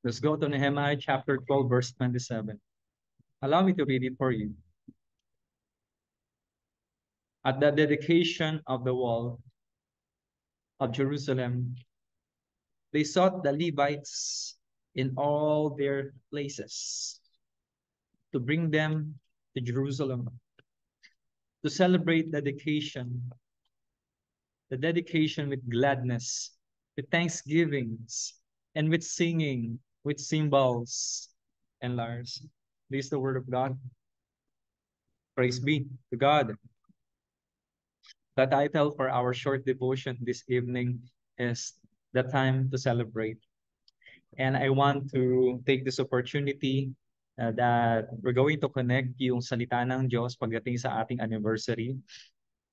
Let's go to Nehemiah chapter 12, verse 27. Allow me to read it for you. At the dedication of the wall of Jerusalem, they sought the Levites in all their places to bring them to Jerusalem to celebrate the dedication with gladness, with thanksgivings, and with singing, with cymbals and lyres. This is the word of God. Praise be to God. The title for our short devotion this evening is The Time to Celebrate. And I want to take this opportunity that we're going to connect yung salita ng Diyos pagdating sa ating anniversary.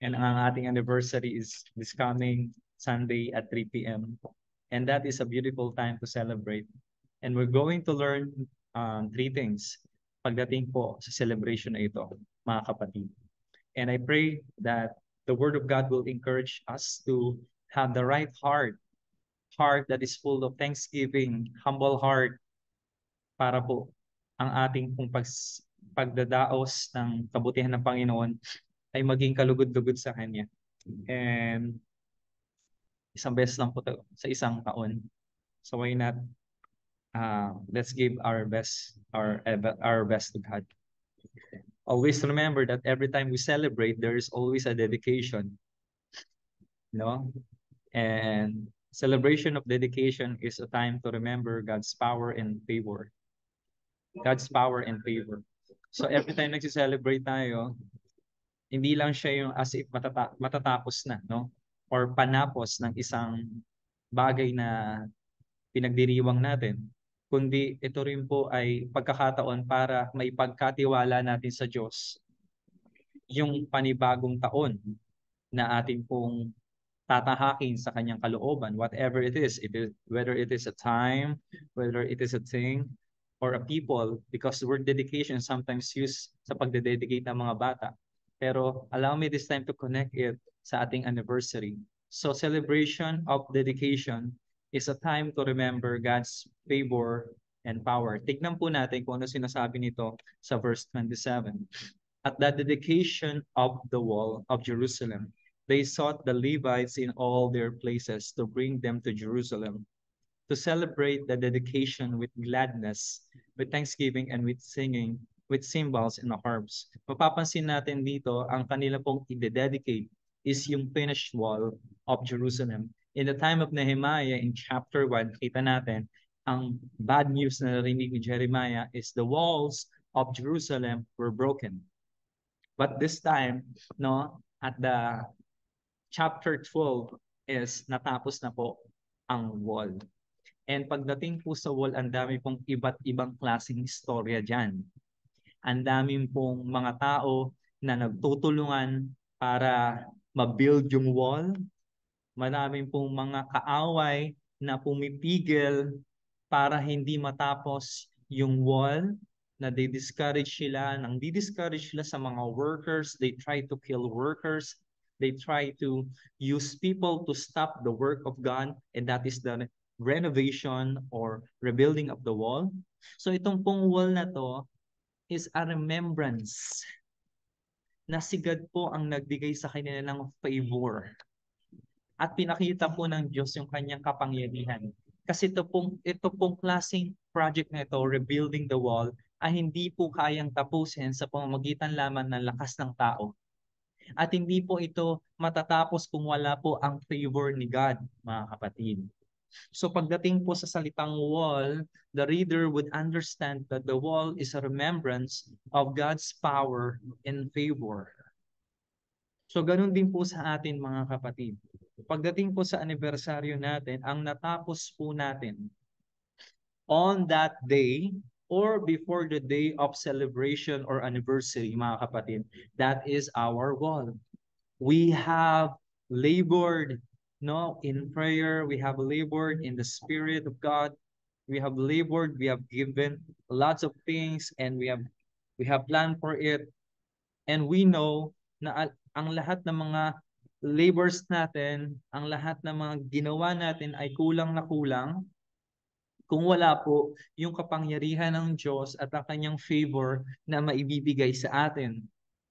And ang ating anniversary is this coming Sunday at 3 p.m. And that is a beautiful time to celebrate. And we're going to learn three things pagdating po sa celebration na ito, mga kapatid. And I pray that the Word of God will encourage us to have the right heart that is full of thanksgiving, humble heart, para po ang ating pong pagdadaos ng kabutihan ng Panginoon ay maging kalugod-lugod sa Kanya. And isang beses lang po to, sa isang taon. So why not let's give our best to God. Always remember that every time we celebrate, there is always a dedication. No? And celebration of dedication is a time to remember God's power and favor. God's power and favor. So every time nagsi-celebrate tayo, hindi lang siya yung as if matatapos na, no? Or panapos ng isang bagay na pinagdiriwang natin, kundi ito rin po ay pagkakataon para maipagkatiwala natin sa Diyos yung panibagong taon na ating pong tatahakin sa kanyang kalooban, whatever it is, whether it is a time, whether it is a thing, or a people, because the word dedication sometimes used sa pagdededicate ng mga bata. Pero allow me this time to connect it sa ating anniversary. So celebration of dedication is a time to remember God's favor and power. Tignan po natin kung ano sinasabi nito sa verse 27. At the dedication of the wall of Jerusalem, they sought the Levites in all their places to bring them to Jerusalem, to celebrate the dedication with gladness, with thanksgiving, and with singing, with cymbals and harps. Mapapansin natin dito, ang kanila pong i-dedicate is yung finished wall of Jerusalem. In the time of Nehemiah, in chapter 1, kita natin, ang bad news na narinig ni Jeremiah is the walls of Jerusalem were broken. But this time, no, at the chapter 12 is natapos na po ang wall. And pagdating po sa wall, ang dami pong iba't ibang klaseng istorya dyan. Ang dami pong mga tao na nagtutulungan para ma-build yung wall. Maraming pong mga kaaway na pumipigil para hindi matapos yung wall, na di-discourage sila sa mga workers. They try to kill workers. They try to use people to stop the work of God, and that is the renovation or rebuilding of the wall. So itong pong wall na to is a remembrance na si God po ang nagbigay sa kanila ng favor. At pinakita po ng Diyos yung kanyang kapangyarihan. Kasi ito pong klaseng project na ito, rebuilding the wall, ay hindi po kayang tapusin sa pamamagitan lamang ng lakas ng tao. At hindi po ito matatapos kung wala po ang favor ni God, mga kapatid. So pagdating po sa salitang wall, the reader would understand that the wall is a remembrance of God's power and favor. So ganun din po sa atin, mga kapatid. Pagdating po sa anibersaryo natin, ang natapos po natin on that day or before the day of celebration or anniversary, mga kapatid, that is our wall. We have labored, no, in prayer. We have labored in the Spirit of God. We have labored. We have given lots of things, and we have planned for it. And we know na ang lahat ng mga labors natin, ang lahat ng mga ginawa natin ay kulang na kulang. kung wala po yung kapangyarihan ng Diyos at ang kanyang favor na maibibigay sa atin.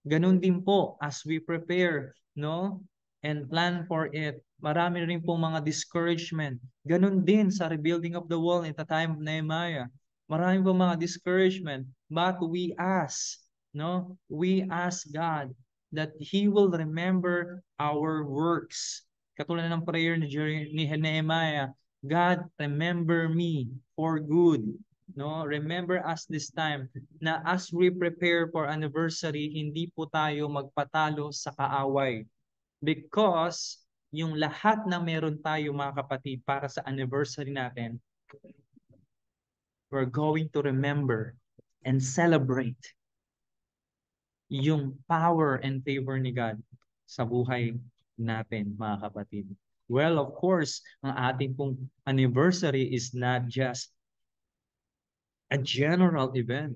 Ganun din po as we prepare, no? And plan for it. Marami rin po mga discouragement. Ganun din sa rebuilding of the wall in the time of Nehemiah. Marami po mga discouragement. But we ask, no? We ask God that He will remember our works. Katulad ng prayer ni Nehemiah, God, remember me for good. No, remember us this time na as we prepare for anniversary, hindi po tayo magpatalo sa kaaway. Because yung lahat na meron tayo mga kapatid para sa anniversary natin, we're going to remember and celebrate yung power and favor ni God sa buhay natin mga kapatid. Well, of course, ang ating pong anniversary is not just a general event.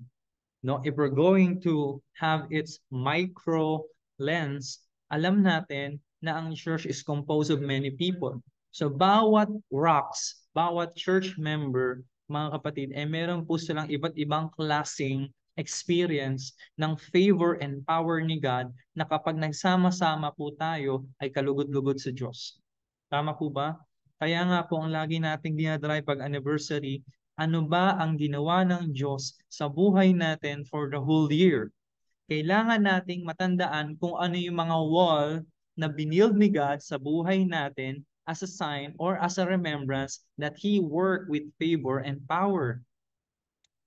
No, if we're going to have its micro lens, alam natin na ang church is composed of many people. So bawat rocks, bawat church member, mga kapatid, meron po silang iba't ibang klaseng experience ng favor and power ni God na kapag nagsama-sama po tayo ay kalugod-lugod sa Diyos. Tama po ba? Kaya nga po ang lagi nating dinadrive pag anniversary, ano ba ang ginawa ng Diyos sa buhay natin for the whole year? Kailangan nating matandaan kung ano yung mga wall na binild ni God sa buhay natin as a sign or as a remembrance that He worked with favor and power.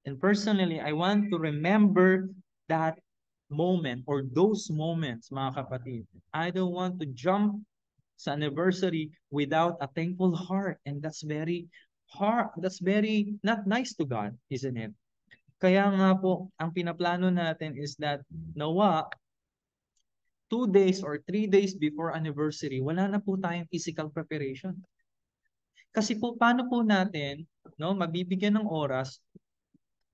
And personally, I want to remember that moment or those moments, mga kapatid. I don't want to jump sa anniversary without a thankful heart. And that's very hard. That's very not nice to God, isn't it? Kaya nga po, ang pinaplano natin is that nawa, 2 days or 3 days before anniversary, wala na po tayong physical preparation. Kasi po, paano po natin mabibigyan ng oras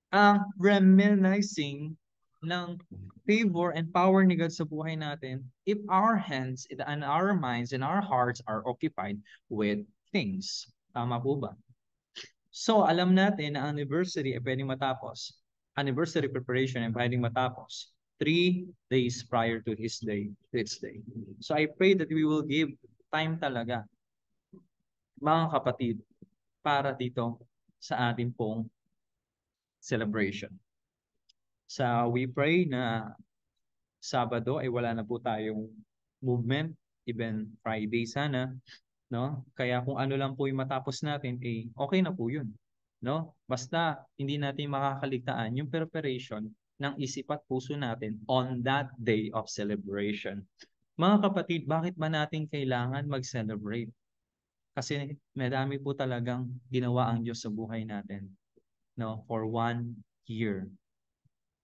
ang reminiscing ng favor and power ni God sa buhay natin if our hands and our minds and our hearts are occupied with things. Tama po ba? So, alam natin na anniversary ay pwedeng matapos. Anniversary preparation ay pwedeng matapos 3 days prior to its day. So, I pray that we will give time talaga, mga kapatid, para dito sa ating pong celebration. We pray na Sabado ay wala na po tayong movement, even Friday sana, no? Kaya kung ano lang po yung matapos natin, okay na po yun, no? Basta hindi natin makakaligtaan yung preparation ng isip at puso natin on that day of celebration. Mga kapatid, bakit ba natin kailangan mag-celebrate? Kasi madami po talagang ginawa ang Diyos sa buhay natin, no? For 1 year.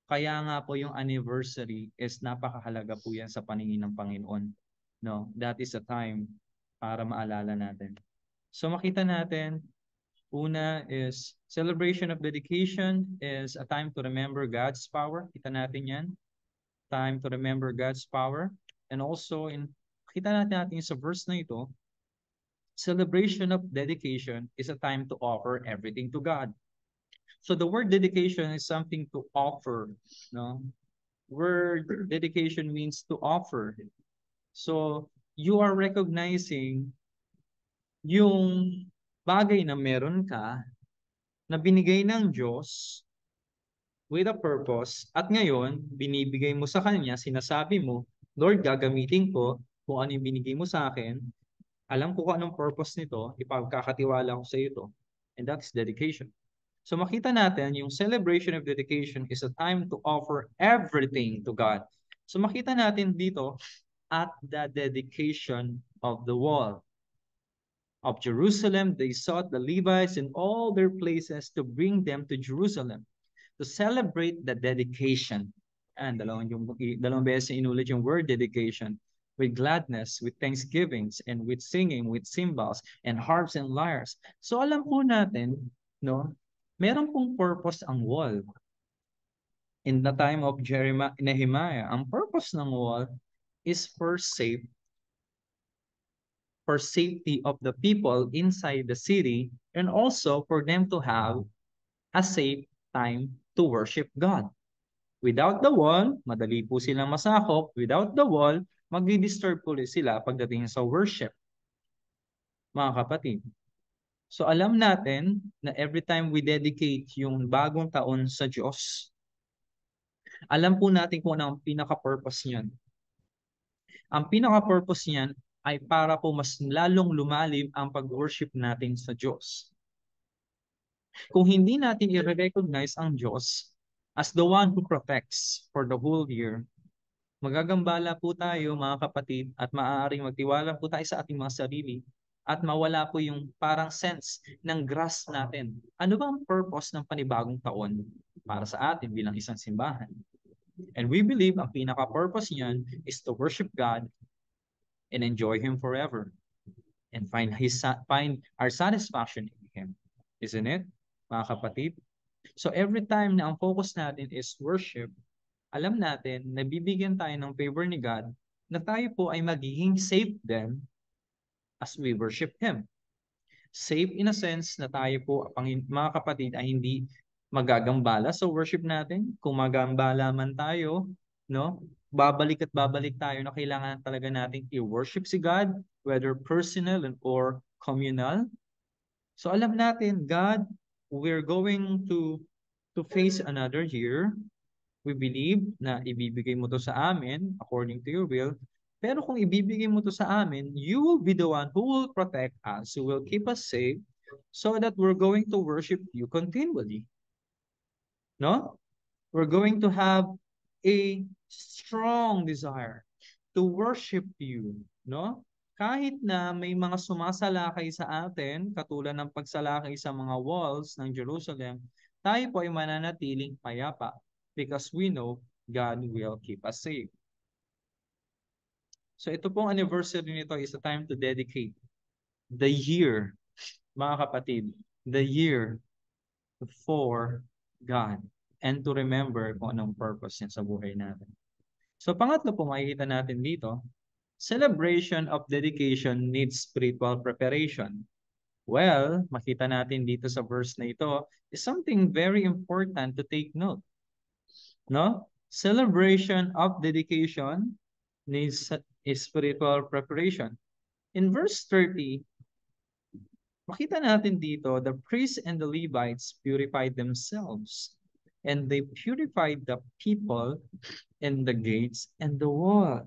Kaya nga po yung anniversary is napakahalaga po yan sa paningin ng Panginoon. No, that is a time para maalala natin. So makita natin, una is celebration of dedication is a time to remember God's power. Kita natin yan. Time to remember God's power. And also, kita natin sa verse na ito, celebration of dedication is a time to offer everything to God. So the word dedication is something to offer, no? Word dedication means to offer. So you are recognizing yung bagay na meron ka na binigay ng Diyos with a purpose at ngayon binibigay mo sa Kanya, sinasabi mo, Lord, gagamitin ko kung ano yung binigay mo sa akin. Alam ko kung anong purpose nito, ipagkakatiwala ko sa iyo to. And that is dedication. So makita natin yung celebration of dedication is a time to offer everything to God. So makita natin dito at the dedication of the wall of Jerusalem, they sought the Levites in all their places to bring them to Jerusalem to celebrate the dedication. And dalawang beses inulit yung word dedication with gladness, with thanksgivings, and with singing, with cymbals, and harps and lyres. So alam po natin, no, meron pong purpose ang wall. In the time of Nehemiah, ang purpose ng wall is for safe for safety of the people inside the city, and also for them to have a safe time to worship God. Without the wall, madali po silang masakop. Without the wall, magdi-disturb po sila pagdating sa worship, mga kapatid. So alam natin na every time we dedicate yung bagong taon sa Diyos, alam po natin kung ano ang pinaka-purpose niyan. Ang pinaka-purpose niyan ay para po mas lalong lumalim ang pag-worship natin sa Diyos. Kung hindi natin i-recognize ang Diyos as the one who protects for the whole year, magagambala po tayo mga kapatid at maaaring magtiwala po tayo sa ating mga sarili at mawala po yung parang sense ng grasp natin. Ano ba ang purpose ng panibagong taon para sa atin bilang isang simbahan? And we believe ang pinaka-purpose niyan is to worship God and enjoy Him forever and find our satisfaction in Him. Isn't it, mga kapatid? So every time na ang focus natin is worship, alam natin na bibigyan tayo ng favor ni God na tayo po ay magiging safe din as we worship Him. Safe in a sense na tayo po, mga kapatid, ay hindi magagambala sa worship natin. Kung magambala man tayo, no, babalik at babalik tayo na kailangan talaga natin i-worship si God, whether personal or communal. So alam natin, God, we're going to face another year. We believe na ibibigay mo to sa amin according to your will. Pero kung ibibigay mo to sa amin, you will be the one who will protect us, who will keep us safe, so that we're going to worship you continually. No? We're going to have a strong desire to worship you. No? Kahit na may mga sumasalakay sa atin, katulad ng pagsalakay sa mga walls ng Jerusalem, tayo po ay mananatiling payapa because we know God will keep us safe. So ito pong anniversary nito is a time to dedicate the year, mga kapatid, the year for God and to remember kung anong purpose niya sa buhay natin. So pangatlo po makikita natin dito, celebration of dedication needs spiritual preparation. Well, makita natin dito sa verse na ito is something very important to take note. No? Celebration of dedication needs spiritual preparation. In verse 30, makita natin dito, the priests and the Levites purified themselves, and they purified the people and the gates and the wall.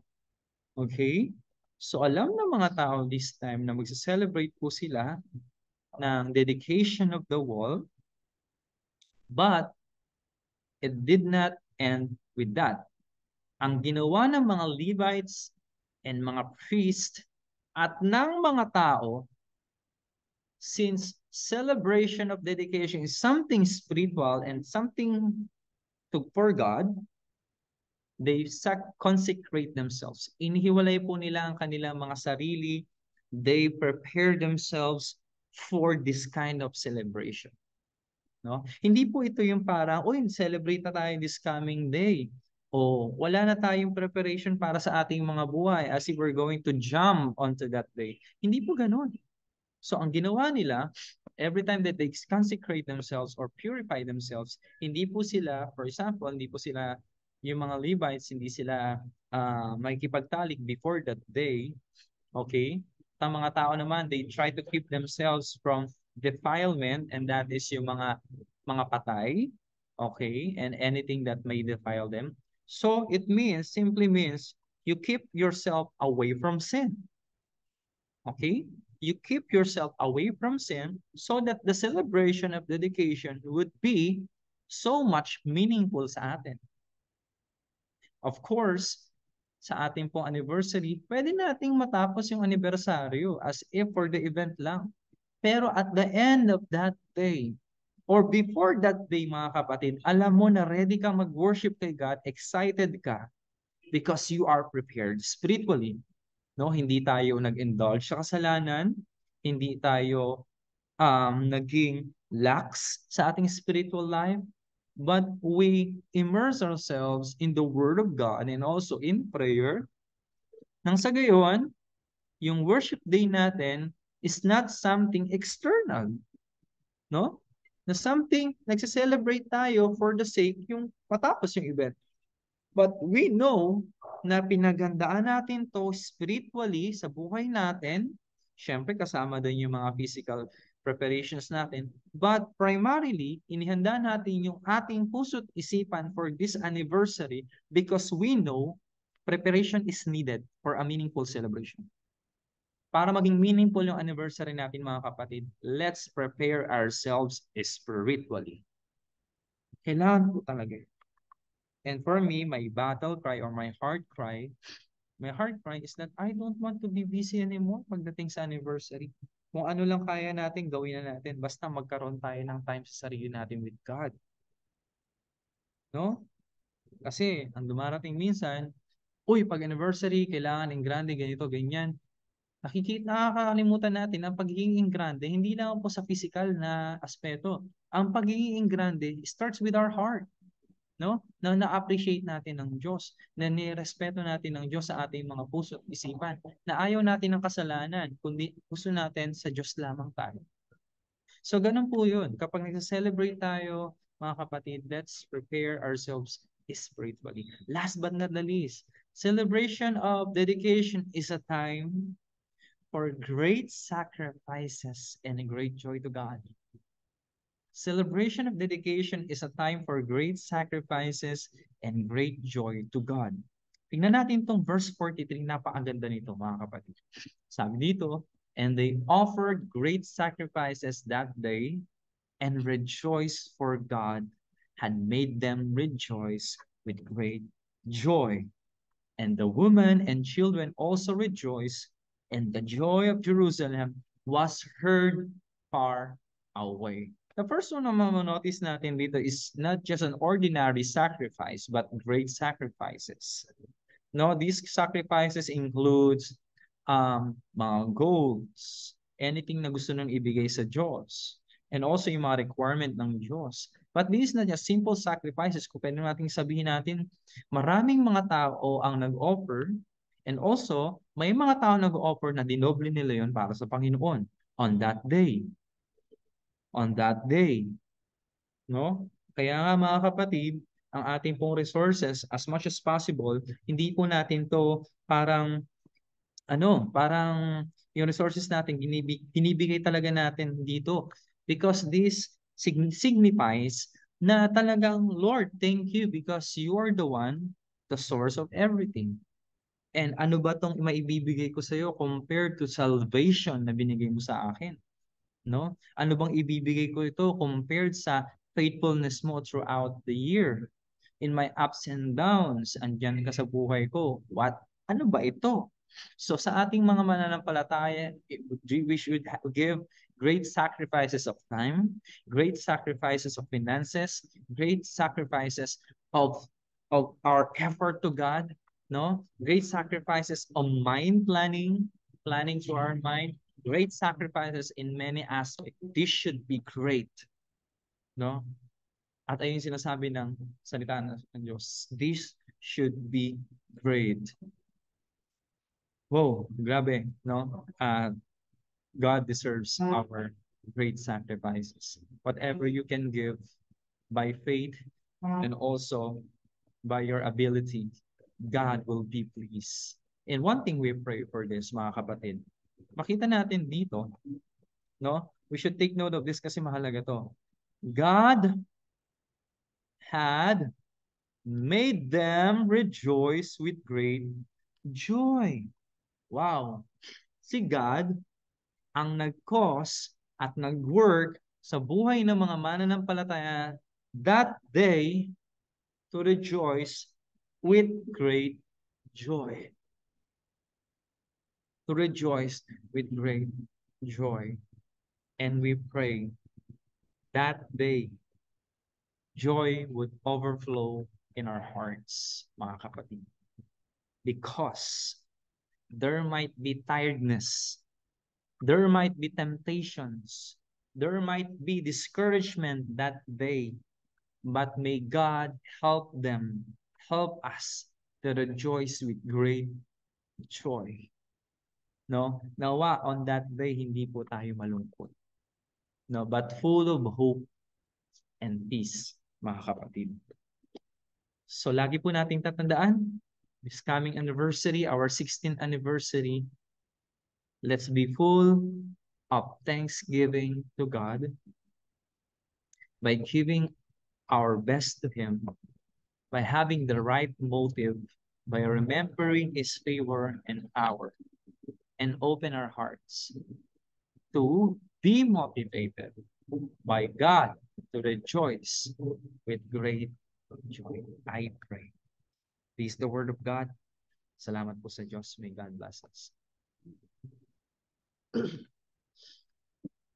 Okay? So alam ng mga tao this time na magse-celebrate po sila ng dedication of the wall, but it did not end with that. Ang ginawa ng mga Levites and mga priests at ng mga tao, since celebration of dedication is something spiritual and something for God, they consecrate themselves. Inihiwalay po nila ang kanilang mga sarili. They prepare themselves for this kind of celebration. No? Hindi po ito yung parang, celebrate na tayo this coming day. O wala na tayong preparation para sa ating mga buhay as if we're going to jump onto that day. Hindi po ganun. So ang ginawa nila, every time that they consecrate themselves or purify themselves, hindi po sila, for example, hindi po sila, yung mga Levites, hindi sila makikipagtalik before that day. Okay? Ang mga tao naman, they try to keep themselves from defilement, and that is yung mga patay, okay, and anything that may defile them. So it simply means you keep yourself away from sin. Okay? You keep yourself away from sin so that the celebration of dedication would be so much meaningful sa atin. Of course, sa ating pong anniversary, pwede nating matapos yung anibersaryo as if for the event lang. Pero at the end of that day, or before that day, mga kapatid, alam mo na ready kang mag-worship kay God, excited ka, because you are prepared spiritually. No, hindi tayo nag-indulge sa kasalanan, hindi tayo naging lax sa ating spiritual life, but we immerse ourselves in the Word of God and also in prayer. Nang sa gayon, Yung worship day natin is not something external, no? Na something, nagse-celebrate tayo for the sake yung matapos yung event. But we know na pinaghandaan natin to spiritually sa buhay natin. Siyempre, kasama din yung mga physical preparations natin. But primarily, inihanda natin yung ating puso't isipan for this anniversary because we know preparation is needed for a meaningful celebration. Para maging meaningful yung anniversary natin, mga kapatid, let's prepare ourselves spiritually. Kailangan po talaga. And for me, my battle cry or my heart cry is that I don't want to be busy anymore pagdating sa anniversary. Kung ano lang kaya natin, gawin na natin. Basta magkaroon tayo ng time sa sarili natin with God. No? Kasi, ang dumarating minsan, uy, pag anniversary, kailangan ng grande, ganito, ganyan. Nakakalimutan natin ang pagiging grande, hindi lang po sa physical na aspeto. Ang pagiging grande starts with our heart. No? Na-appreciate natin ng Diyos, na nirespeto natin ng Diyos sa ating mga puso at isipan, na ayaw natin ng kasalanan, kundi gusto natin sa Diyos lamang tayo. So, ganun po yun. Kapag nag-celebrate tayo, mga kapatid, let's prepare ourselves spiritually. Last but not the least, celebration of dedication is a time for great sacrifices and a great joy to God. Celebration of dedication is a time for great sacrifices and great joy to God. Tingnan natin itong verse 43, napakaganda nito, mga kapatid. Sabi dito, and they offered great sacrifices that day and rejoiced, for God had made them rejoice with great joy. And the women and children also rejoiced, and the joy of Jerusalem was heard far away. The first one na notice natin dito is not just an ordinary sacrifice, but great sacrifices. No, these sacrifices includes mga golds, anything na gusto nang ibigay sa Diyos, and also yung mga requirement ng Diyos. But this is not just simple sacrifices. Kung pwede natin sabihin natin, maraming mga tao ang nag-offer, and also, may mga tao nag-offer na dinoble nila yon para sa Panginoon on that day. On that day. No? Kaya nga, mga kapatid, ang ating pong resources, as much as possible, hindi po natin to parang parang yung resources natin, binibigay talaga natin dito. Because this signifies na talagang, Lord, thank you because you are the one, the source of everything. And ano ba tong maibibigay ko sa iyo compared to salvation na binigay mo sa akin? No? Ano bang ibibigay ko ito compared sa faithfulness mo throughout the year? In my ups and downs, andyan ka sa buhay ko. Ano ba ito? So sa ating mga mananampalataya, we should give great sacrifices of time, great sacrifices of finances, great sacrifices of our effort to God, no? Great sacrifices of mind planning to our mind, great sacrifices in many aspects. This should be great, no? At ayun sinasabi ng salita ng Diyos. This should be great. Wow, grabe, no? God deserves our great sacrifices. Whatever you can give by faith and also by your ability, God will be pleased. And one thing we pray for this, mga kapatid, makita natin dito, no? We should take note of this kasi mahalaga to. God had made them rejoice with great joy. Wow. Si God ang nag-cause at nag-work sa buhay ng mga mananampalataya that day to rejoice with great joy. To rejoice with great joy. And we pray that day joy would overflow in our hearts, mga kapatid. Because there might be tiredness, there might be temptations, there might be discouragement that day, but may God help us to rejoice with great joy. No? Nawa on that day, hindi po tayo malungkot. No? But full of hope and peace, mga kapatid. So lagi po nating tatandaan, this coming anniversary, our 16th anniversary, let's be full of thanksgiving to God by giving our best to Him, by having the right motive, by remembering His favor and power, and open our hearts to be motivated by God to rejoice with great joy. I pray. This is the word of God. Salamat po sa Diyos. May God bless us.